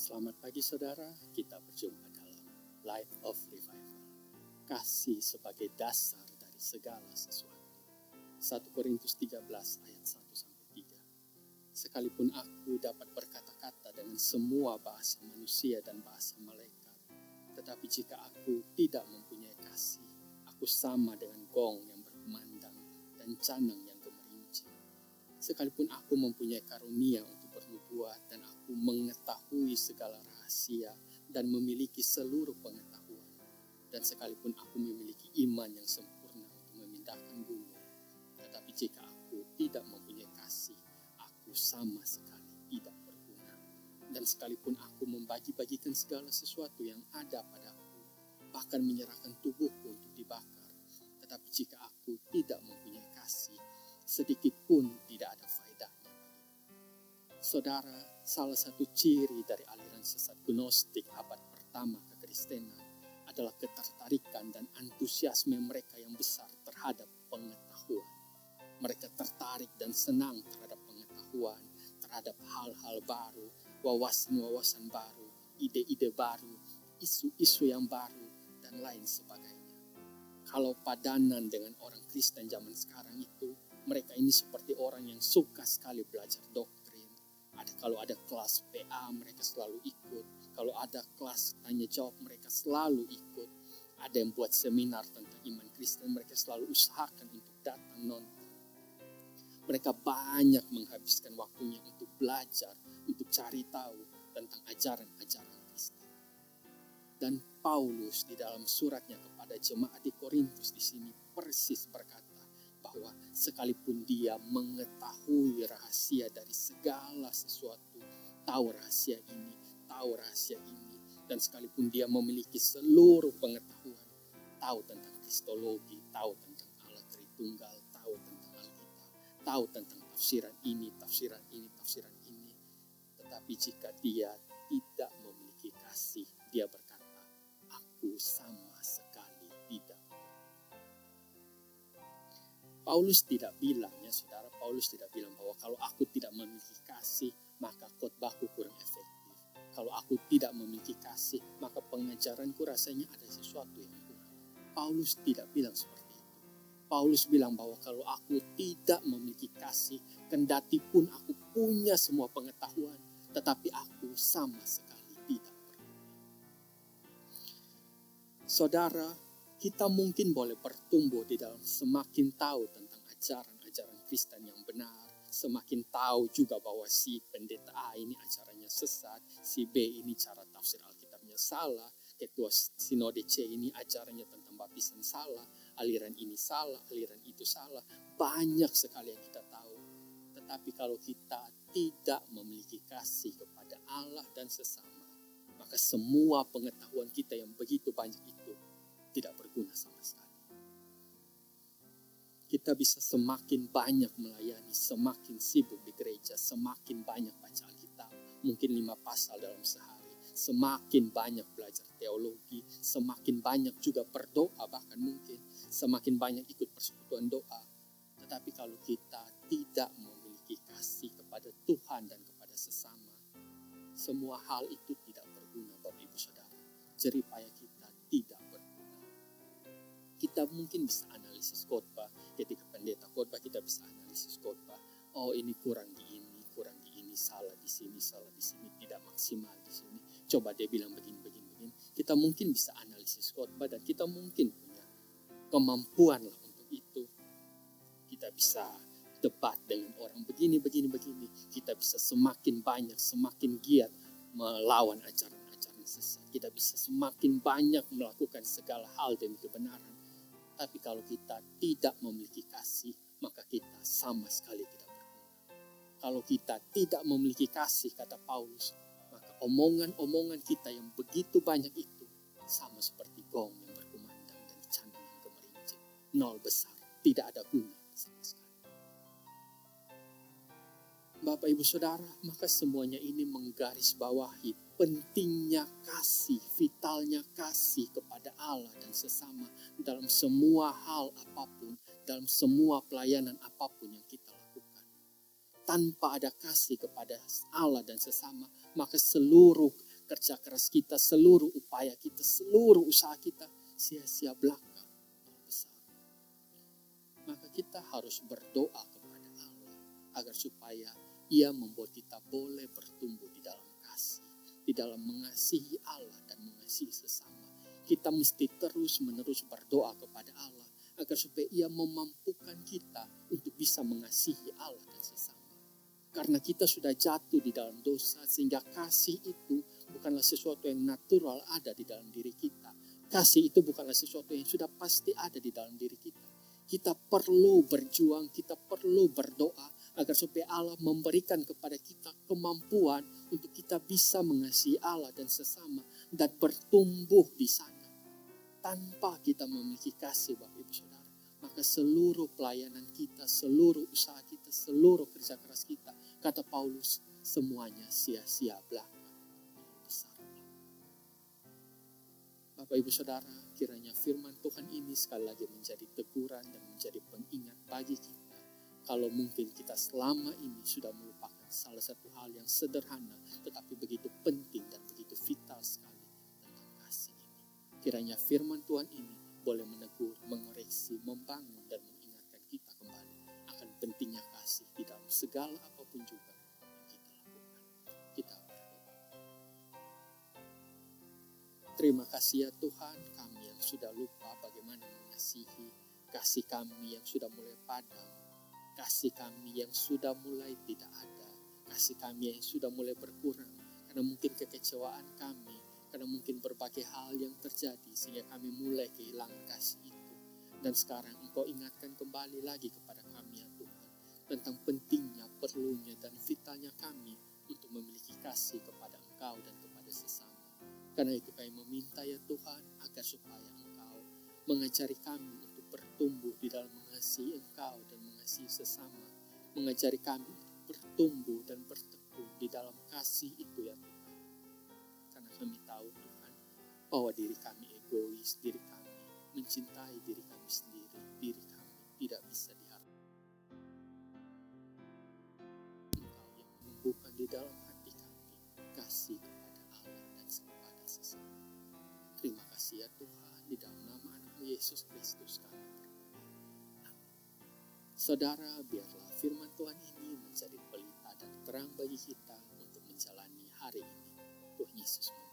Selamat pagi saudara, kita berjumpa dalam Life of Revival. Kasih sebagai dasar dari segala sesuatu. 1 Korintus 13 ayat 1-3. Sekalipun aku dapat berkata-kata dengan semua bahasa manusia dan bahasa malaikat, tetapi jika aku tidak mempunyai kasih, aku sama dengan gong yang berkumandang dan canang yang gemerincing. Sekalipun aku mempunyai karunia untuk bernubuat dan aku mengetahui segala rahasia dan memiliki seluruh pengetahuan, dan sekalipun aku memiliki iman yang sempurna untuk memindahkan gunung, tetapi jika aku tidak mempunyai kasih, aku sama sekali tidak berguna. Dan sekalipun aku membagi-bagikan segala sesuatu yang ada padaku, bahkan menyerahkan tubuhku untuk dibakar, tetapi jika aku tidak mempunyai kasih, sedikit pun tidak ada faedahnya bagiku. Saudara, salah satu ciri dari aliran sesat gnostik abad pertama kekristenan adalah ketertarikan dan antusiasme mereka yang besar terhadap pengetahuan. Mereka tertarik dan senang terhadap pengetahuan, terhadap hal-hal baru, wawasan-wawasan baru, ide-ide baru, isu-isu yang baru, dan lain sebagainya. Kalau padanan dengan orang Kristen zaman sekarang itu, mereka ini seperti orang yang suka sekali belajar doktrin. Kalau ada kelas PA, mereka selalu ikut. Kalau ada kelas tanya jawab, mereka selalu ikut. Ada yang buat seminar tentang iman Kristen, mereka selalu usahakan untuk datang nonton. Mereka banyak menghabiskan waktunya untuk belajar, untuk cari tahu tentang ajaran-ajaran Kristen. Dan Paulus di dalam suratnya kepada jemaat di Korintus di sini persis berkata, bahwa sekalipun dia mengetahui rahasia dari segala sesuatu, tahu rahasia ini, dan sekalipun dia memiliki seluruh pengetahuan, tahu tentang kristologi, tahu tentang Allah Tritunggal, tahu tentang Alkitab, tahu tentang tafsiran ini, tetapi jika dia tidak memiliki kasih, dia berkata, aku sama sekali tidak. Paulus tidak bilang, ya saudara, Paulus tidak bilang bahwa kalau aku tidak memiliki kasih, maka khotbahku kurang efektif. Kalau aku tidak memiliki kasih, maka pengajaranku rasanya ada sesuatu yang kurang. Paulus tidak bilang seperti itu. Paulus bilang bahwa kalau aku tidak memiliki kasih, kendati pun aku punya semua pengetahuan, tetapi aku sama sekali tidak berguna. Saudara, kita mungkin boleh bertumbuh di dalam semakin tahu tentang ajaran-ajaran Kristen yang benar, semakin tahu juga bahwa si pendeta A ini ajarannya sesat, si B ini cara tafsir Alkitabnya salah, ketua sinode C ini ajarannya tentang baptisan salah, aliran ini salah, aliran itu salah. Banyak sekali yang kita tahu. Tetapi kalau kita tidak memiliki kasih kepada Allah dan sesama, maka semua pengetahuan kita yang begitu banyak itu tidak berguna sama sekali. Kita bisa semakin banyak melayani, semakin sibuk di gereja, semakin banyak baca Alkitab, mungkin 5 pasal dalam sehari, semakin banyak belajar teologi, semakin banyak juga berdoa, bahkan mungkin semakin banyak ikut persekutuan doa. Tetapi kalau kita tidak memiliki kasih kepada Tuhan dan kepada sesama, semua hal itu tidak berguna, Bapak Ibu Saudara. Jeripaya kita tidak berguna. Kita mungkin bisa analisis khotbah, ketika pendeta khotbah kita bisa analisis khotbah. Oh, ini kurang di ini, salah di sini, tidak maksimal di sini. Coba dia bilang begini. Kita mungkin bisa analisis khotbah dan kita mungkin punya kemampuan lah untuk itu. Kita bisa debat dengan orang begini. Kita bisa semakin banyak, semakin giat melawan ajaran-ajaran sesat. Kita bisa semakin banyak melakukan segala hal demi kebenaran. Tapi kalau kita tidak memiliki kasih, maka kita sama sekali tidak berguna. Kalau kita tidak memiliki kasih, kata Paulus, maka omongan-omongan kita yang begitu banyak itu sama seperti gong yang berkumandang dan canang yang gemerincing. Nol besar, tidak ada guna sama sekali. Bapak Ibu Saudara, maka semuanya ini menggarisbawahi pentingnya kasih, vitalnya kasih kepada Allah dan sesama dalam semua hal apapun, dalam semua pelayanan apapun yang kita lakukan. Tanpa ada kasih kepada Allah dan sesama, maka seluruh kerja keras kita, seluruh upaya kita, seluruh usaha kita sia-sia belaka, nol besar. Maka kita harus berdoa kepada Allah agar supaya Ia membuat kita boleh bertumbuh di dalam kasih, di dalam mengasihi Allah dan mengasihi sesama. Kita mesti terus-menerus berdoa kepada Allah agar supaya Ia memampukan kita untuk bisa mengasihi Allah dan sesama. Karena kita sudah jatuh di dalam dosa, sehingga kasih itu bukanlah sesuatu yang natural ada di dalam diri kita. Kasih itu bukanlah sesuatu yang sudah pasti ada di dalam diri kita. Kita perlu berjuang, kita perlu berdoa agar supaya Allah memberikan kepada kita kemampuan untuk kita bisa mengasihi Allah dan sesama dan bertumbuh di sana. Tanpa kita memiliki kasih, Bapak Ibu Saudara, maka seluruh pelayanan kita, seluruh usaha kita, seluruh kerja keras kita, kata Paulus, semuanya sia-sia belaka. Besar. Bapak Ibu Saudara, kiranya firman Tuhan ini sekali lagi menjadi teguran dan menjadi pengingat bagi kita. Kalau mungkin kita selama ini sudah melupakan salah satu hal yang sederhana, tetapi begitu penting dan begitu vital sekali tentang kasih ini. Kiranya firman Tuhan ini boleh menegur, mengoreksi, membangun, dan mengingatkan kita kembali akan pentingnya kasih di dalam segala apapun juga yang kita lakukan. Kita berdoa. Terima kasih ya Tuhan, kami yang sudah lupa bagaimana mengasihi, kasih kami yang sudah mulai padam, kasih kami yang sudah mulai tidak ada, kasih kami yang sudah mulai berkurang, karena mungkin kekecewaan kami, karena mungkin berbagai hal yang terjadi sehingga kami mulai kehilangan kasih itu. Dan sekarang Engkau ingatkan kembali lagi kepada kami ya Tuhan, tentang pentingnya, perlunya, dan vitalnya kami untuk memiliki kasih kepada Engkau dan kepada sesama. Karena itu kami meminta ya Tuhan, agar supaya Engkau mengajari kami untuk bertumbuh di dalam mengasihi Engkau dan mengasihi sesama. Mengajari kami untuk bertumbuh dan bertekun di dalam kasih itu ya Tuhan. Karena kami tahu Tuhan, bahwa diri kami egois, diri kami mencintai diri kami sendiri, diri kami tidak bisa diharapkan. Engkau yang menumbuhkan di dalam hati kami kasih kepada Allah dan kepada sesama. Terima kasih ya Tuhan, di dalam nama anak-Mu Yesus Kristus kami berdoa. Amin. Saudara, biarlah firman Tuhan ini menjadi pelita dan terang bagi kita untuk menjalani hari ini. Tuhan Yesus memberkati.